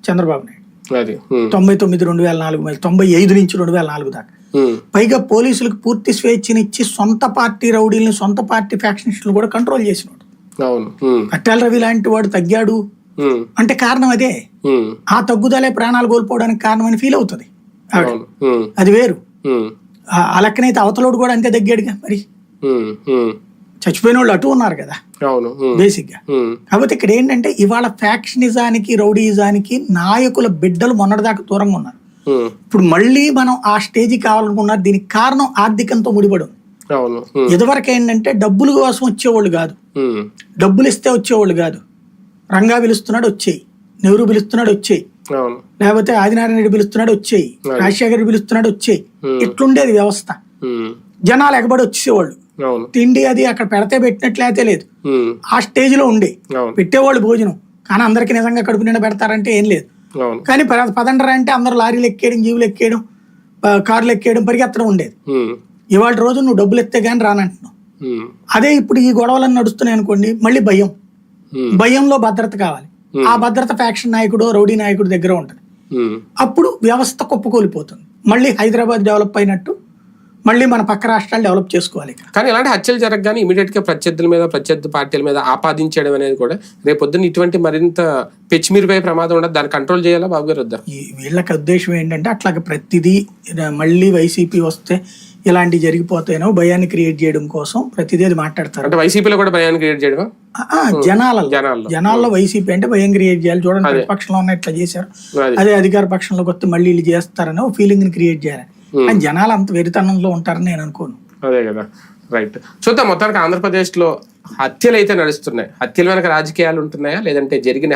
చంద్రబాబు నాయుడు. 99 2004 95 నుంచి 2004 దాకా. పైగా పోలీసులకు పూర్తి స్వేచ్ఛనిచ్చి సొంత పార్టీ రౌడీల్ని సొంత పార్టీ ఫ్యాక్షనిస్టులు కూడా కంట్రోల్ చేసినాడు. కట్టాల రవి లాంటి వాడు తగ్గాడు అంటే కారణం అదే. ఆ తగ్గుదలే ప్రాణాలు కోల్పోవడానికి కారణం అని ఫీల్ అవుతుంది ఆవిడ. అది వేరు. ఆ లెక్కనైతే అవతలోడు కూడా అంతే తగ్గాడుగా. మరి చచ్చిపోయిన వాళ్ళు అటు ఉన్నారు కదా బేసిక్ గా. కాబట్టి ఇక్కడ ఏంటంటే ఇవాళ ఫ్యాక్షనిజానికి రౌడీజానికి నాయకుల బిడ్డలు మొన్నటిదాకా దూరంగా ఉన్నారు. ఇప్పుడు మళ్ళీ మనం ఆ స్టేజ్ కావాలనుకున్నారు. దీనికి కారణం ఆర్థికంతో ముడిపడి ఉంది. ఇదివరకు ఏంటంటే డబ్బుల కోసం వచ్చేవాళ్ళు కాదు, డబ్బులు ఇస్తే వచ్చేవాళ్ళు కాదు. రంగా పిలుస్తున్నాడు వచ్చేయి, నెహ్రూ పిలుస్తున్నాడు వచ్చేయి, లేకపోతే ఆదినారాయణ రెడ్డి పిలుస్తున్నాడు వచ్చేయి, రాజశేఖర రెడ్డి పిలుస్తున్నాడు వచ్చేయి. ఇట్లుండేది వ్యవస్థ. జనాలు ఎగబడి వచ్చేవాళ్ళు. తిండి అది అక్కడ పెడితే పెట్టినట్లయితే లేదు, ఆ స్టేజ్ లో ఉండే పెట్టేవాళ్ళు భోజనం. కానీ అందరికి నిజంగా కడుపు నిండా పెడతారంటే ఏం లేదు. కానీ పదండరా అంటే అందరూ లారీలు ఎక్కేయడం, జీవులు ఎక్కేయడం, కార్లు ఎక్కేయడం, పరిగెత్తడం ఉండేది. ఇవాళ రోజు నువ్వు డబ్బులు ఎత్తే గానీ రానంటున్నావు. అదే ఇప్పుడు ఈ గొడవలను నడుస్తున్నాయి అనుకోండి, మళ్ళీ భయం. భయంలో భద్రత కావాలి. ఆ భద్రత ఫ్యాక్షన్ నాయకుడు రౌడీ నాయకుడు దగ్గర ఉంటది. అప్పుడు వ్యవస్థ కుప్పకూలిపోతుంది. మళ్ళీ హైదరాబాద్ డెవలప్ అయినట్టు మళ్ళీ మన పక్క రాష్ట్రాలు డెవలప్ చేసుకోవాలి. కానీ ఇలాంటి హత్యలు జరగగానే ఇమీడియట్ గా ప్రత్యర్థుల మీద ప్రత్యర్థి పార్టీల మీద ఆపాదించడం అనేది కూడా రేపొద్దున ఇటువంటి మరింత పెచ్చిమిరిపోయే ప్రమాదం ఉండదు. దాన్ని కంట్రోల్ చేయాలా బాబు గారు వద్దా? వీళ్ళకి ఉద్దేశం ఏంటంటే అట్లాగే ప్రతిదీ మళ్ళీ వైసీపీ వస్తే ఇలాంటి జరిగిపోతాయనో భయాన్ని క్రియేట్ చేయడం కోసం ప్రతిదీ అది మాట్లాడతారు. అంటే వైసీపీలో కూడా భయాన్ని క్రియేట్ చేయడం, జనాల్లో వైసీపీ అంటే భయం క్రియేట్ చేయాలి. చూడండి ప్రతిపక్షంలో ఉన్న ఇట్లా చేశారు, అదే అధికార పక్షంలోకి వస్తే మళ్ళీ వీళ్ళు చేస్తారని ఒక ఫీలింగ్ ని క్రియేట్ చేయాలి. కానీ జనాలు అంత వెరితనంలో ఉంటారని నేను అనుకోను. అదే కదా, రైట్. చూద్దాం. మొత్తానికి ఆంధ్రప్రదేశ్ లో హత్యలు అయితే నడుస్తున్నాయి. హత్యల వెనక రాజకీయాలు ఉంటున్నాయా లేదంటే జరిగిన